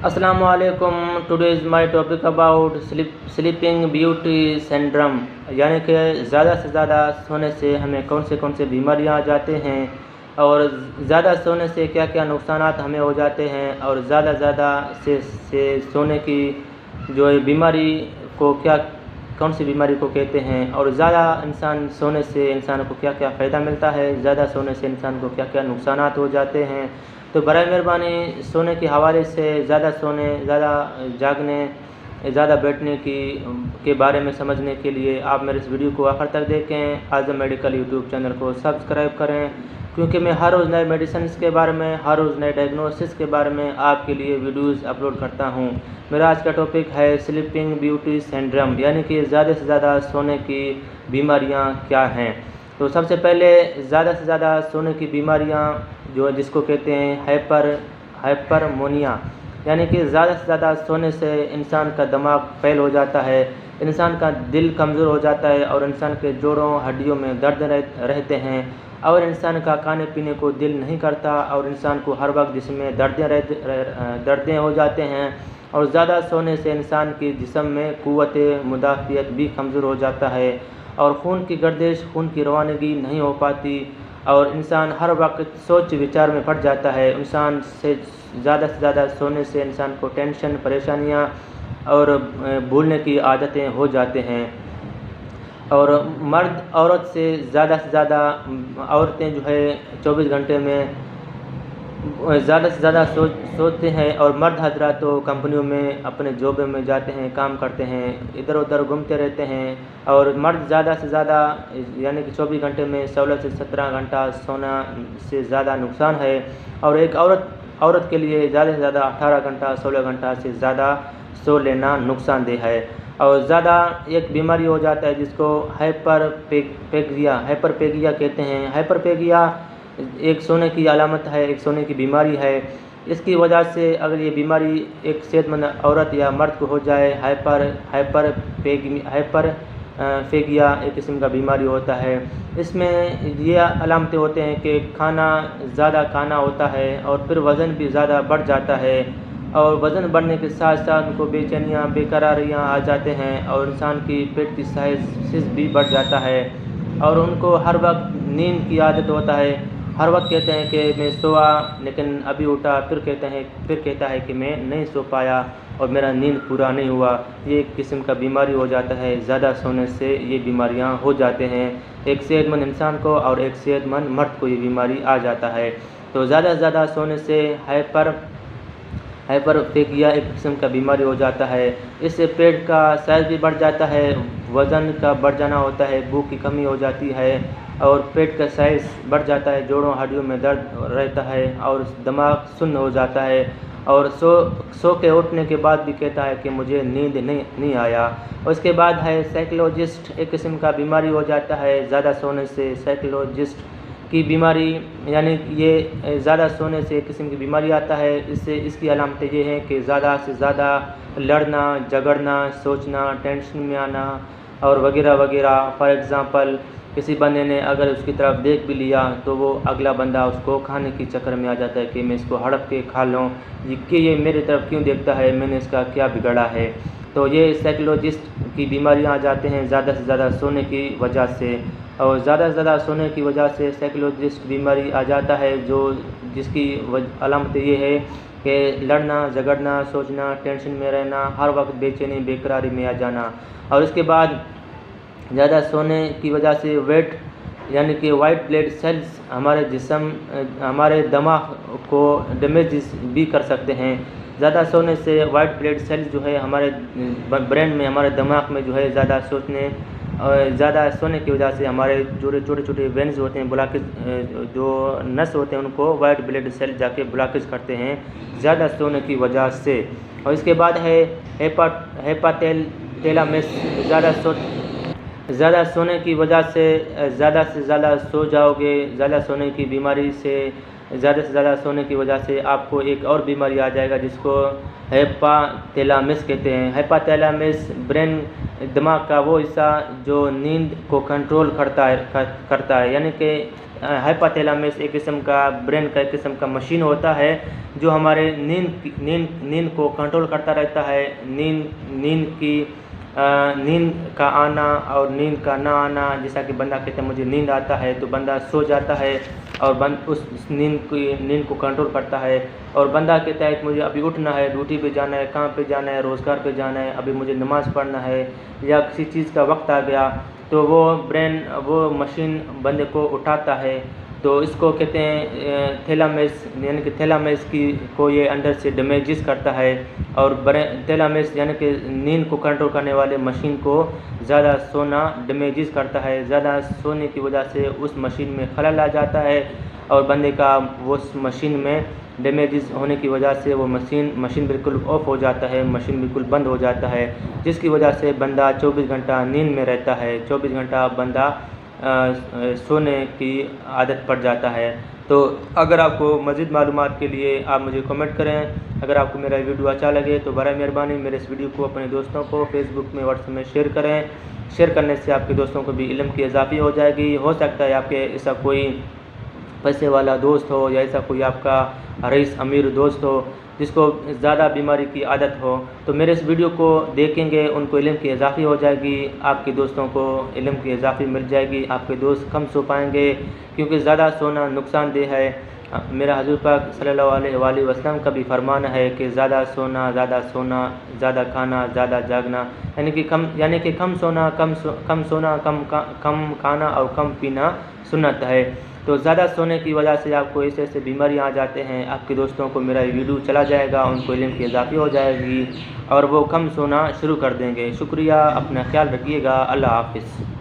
अस्सलाम वालेकुम। Today is my topic about sleeping beauty syndrome, यानी कि ज़्यादा से ज़्यादा सोने से हमें कौन से बीमारियां आ जाते हैं और ज़्यादा सोने से क्या क्या नुकसान हमें हो जाते हैं और ज़्यादा से सोने की जो है बीमारी को क्या कौन सी बीमारी को कहते हैं और ज़्यादा इंसान सोने से इंसान को क्या क्या फ़ायदा मिलता है, ज़्यादा सोने से इंसान को क्या क्या नुकसान हो जाते हैं। तो बराए मेहरबानी सोने के हवाले से ज़्यादा सोने, ज़्यादा जागने, ज़्यादा बैठने के बारे में समझने के लिए आप मेरे इस वीडियो को आखिर तक देखें। आज़म मेडिकल यूट्यूब चैनल को सब्सक्राइब करें, क्योंकि मैं हर रोज़ नए मेडिसिन के बारे में, हर रोज़ नए डायग्नोसिस के बारे में आपके लिए वीडियोस अपलोड करता हूं। मेरा आज का टॉपिक है स्लीपिंग ब्यूटी सिंड्रोम, यानी कि ज़्यादा से ज़्यादा सोने की बीमारियां क्या हैं। तो सबसे पहले ज़्यादा से ज़्यादा सोने की बीमारियां जो जिसको कहते हैं हाइपरमोनिया, यानी कि ज़्यादा से ज़्यादा सोने से इंसान का दिमाग फेल हो जाता है, इंसान का दिल कमज़ोर हो जाता है और इंसान के जोड़ों हड्डियों में दर्द रहते हैं और इंसान का खाने पीने को दिल नहीं करता और इंसान को हर वक्त जिसमें दर्दें हो जाते हैं। और ज़्यादा सोने से इंसान के जिस्म में क़ुव्वत मुदाफ़ियत भी कमज़ोर हो जाता है और खून की गर्दिश, खून की रवानगी नहीं हो पाती और इंसान हर वक्त सोच विचार में पड़ जाता है। इंसान से ज़्यादा सोने से इंसान को टेंशन, परेशानियां और भूलने की आदतें हो जाते हैं। और मर्द औरत से ज़्यादा औरतें जो है 24 घंटे में ज़्यादा से ज़्यादा सोते हैं और मर्द हजरात तो कंपनियों में अपने जॉब में जाते हैं, काम करते हैं, इधर उधर घूमते रहते हैं। और मर्द ज़्यादा से ज़्यादा यानी कि 24 घंटे में 16 से 17 घंटा सोना से ज़्यादा नुकसान है और एक औरत के लिए ज़्यादा से ज़्यादा 18 घंटा 16 घंटा से ज़्यादा सो लेना नुकसानदेह है। और ज़्यादा एक बीमारी हो जाता है जिसको हाइपरपेगिया कहते हैं। हाइपरपेगिया एक सोने की अलामत है, एक सोने की बीमारी है। इसकी वजह से अगर ये बीमारी एक सेहतमंद औरत या मर्द को हो जाए, हाइपरपेगिया एक किस्म का बीमारी होता है। इसमें ये अलामतें होते हैं कि ज़्यादा खाना होता है और फिर वज़न भी ज़्यादा बढ़ जाता है और वज़न बढ़ने के साथ साथ उनको बेचैनियाँ, बेकरारियाँ आ जाते हैं और इंसान की पेट की साइज़ भी बढ़ जाता है और उनको हर वक्त नींद की आदत होता है। हर वक्त कहते हैं कि मैं सोया लेकिन अभी उठा, फिर कहता है कि मैं नहीं सो पाया और मेरा नींद पूरा नहीं हुआ। ये एक किस्म का बीमारी हो जाता है। ज़्यादा सोने से ये बीमारियां हो जाते हैं एक सेहतमंद इंसान को और एक सेहतमंद मर्द को ये बीमारी आ जाता है। तो ज़्यादा सोने से हाइपरपेगिया एक किस्म का बीमारी हो जाता है। इससे पेट का साइज़ भी बढ़ जाता है, वज़न का बढ़ जाना होता है, भूख की कमी हो जाती है और पेट का साइज़ बढ़ जाता है, जोड़ों हड्डियों में दर्द रहता है और दिमाग सुन्न हो जाता है और सो के उठने के बाद भी कहता है कि मुझे नींद नहीं आया। और उसके बाद है साइकोलॉजिस्ट, एक किस्म का बीमारी हो जाता है ज़्यादा सोने से साइकोलॉजिस्ट की बीमारी, यानी ये ज़्यादा सोने से एक किस्म की बीमारी आता है। इसकी अलामतें ये हैं कि ज़्यादा से ज़्यादा लड़ना, झगड़ना, सोचना, टेंशन में आना और वगैरह वगैरह। फॉर एग्ज़ाम्पल किसी बंदे ने अगर उसकी तरफ देख भी लिया तो वो अगला बंदा उसको खाने की चक्कर में आ जाता है कि मैं इसको हड़प के खा लूँ, ये मेरी तरफ क्यों देखता है, मैंने इसका क्या बिगड़ा है। तो ये साइकोलॉजिस्ट की बीमारियां आ जाते हैं ज़्यादा से ज़्यादा सोने की वजह से। और ज़्यादा से ज़्यादा सोने की वजह से साइकोलॉजिस्ट बीमारी आ जाता है जिसकी अलामत ये है कि लड़ना, झगड़ना, सोचना, टेंशन में रहना, हर वक्त बेचैनी, बेकरारी में आ जाना। और इसके बाद ज़्यादा सोने की वजह से वेट यानी कि वाइट ब्लड सेल्स हमारे जिस्म, हमारे दिमाग को डैमेज भी कर सकते हैं। ज़्यादा सोने से वाइट ब्लड सेल्स जो है हमारे ब्रेन में, हमारे दिमाग में जो है ज़्यादा सोने की वजह से हमारे जो छोटे वेन्स होते हैं, ब्लॉकेज, जो नस होते हैं, उनको वाइट ब्लड सेल जाके ब्लॉकेज करते हैं ज़्यादा सोने की वजह से। और इसके बाद है हेपाटेलमेस, ज़्यादा सोने की वजह से ज़्यादा सो जाओगे। ज़्यादा सोने की बीमारी से ज़्यादा से ज़्यादा सोने की वजह से आपको एक और बीमारी आ जाएगा जिसको हाइपोथैलेमस कहते हैं। हाइपोथैलेमस ब्रेन दिमाग का वो हिस्सा जो नींद को कंट्रोल करता है यानी कि हाइपोथैलेमस एक किस्म का ब्रेन का एक किस्म का मशीन होता है जो हमारे नींद को कंट्रोल करता रहता है। नींद का आना और नींद का ना आना, जैसा कि बंदा कहते हैं मुझे नींद आता है तो बंदा सो जाता है और उस नींद को कंट्रोल करता है। और बंदा कहता है कि मुझे अभी उठना है, ड्यूटी पे जाना है, काम पे जाना है, रोज़गार पे जाना है, अभी मुझे नमाज़ पढ़ना है या किसी चीज़ का वक्त आ गया, तो वो मशीन बंदे को उठाता है। तो इसको कहते हैं थैलेमस, यानी कि थैलेमस को ये अंदर से डैमेजेस करता है। और थैलेमस यानी कि नींद को कंट्रोल करने वाले मशीन को ज़्यादा सोना डैमेजेस करता है। ज़्यादा सोने की वजह से उस मशीन में खलल आ जाता है और बंदे का वो उस मशीन में डैमेजेस होने की वजह से वो मशीन बिल्कुल ऑफ हो जाता है, मशीन बिल्कुल बंद हो जाता है, जिसकी वजह से बंदा 24 घंटा नींद में रहता है। 24 घंटा बंदा सोने की आदत पड़ जाता है। तो अगर आपको मज़ीद मालूमात के लिए आप मुझे कमेंट करें। अगर आपको मेरा वीडियो अच्छा लगे तो बराए मेहरबानी मेरे इस वीडियो को अपने दोस्तों को फेसबुक में, व्हाट्सएप में शेयर करें। शेयर करने से आपके दोस्तों को भी इल्म की इजाफ़ी हो जाएगी। हो सकता है आपके ऐसा कोई पैसे वाला दोस्त हो या ऐसा कोई आपका रईस अमीर दोस्त हो जिसको ज़्यादा बीमारी की आदत हो, तो मेरे इस वीडियो को देखेंगे, उनको इल्म की इजाफ़ी हो जाएगी, आपके दोस्तों को इल्म की इजाफ़ी मिल जाएगी, आपके दोस्त कम सो पाएंगे क्योंकि ज़्यादा सोना नुकसानदेह है। मेरा हज़ूर पाक सल्लल्लाहु अलैहि वसल्लम का भी फरमान है कि ज़्यादा सोना, ज़्यादा खाना, ज़्यादा जागना, यानी कि कम सोना, कम खाना और कम पीना सुन्नत है। तो ज़्यादा सोने की वजह से आपको ऐसे बीमारियाँ आ जाते हैं। आपके दोस्तों को मेरा वीडियो चला जाएगा, उनको इल्म की इजाफ़ी हो जाएगी और वो कम सोना शुरू कर देंगे। शुक्रिया, अपना ख्याल रखिएगा। अल्लाह हाफ़िज़।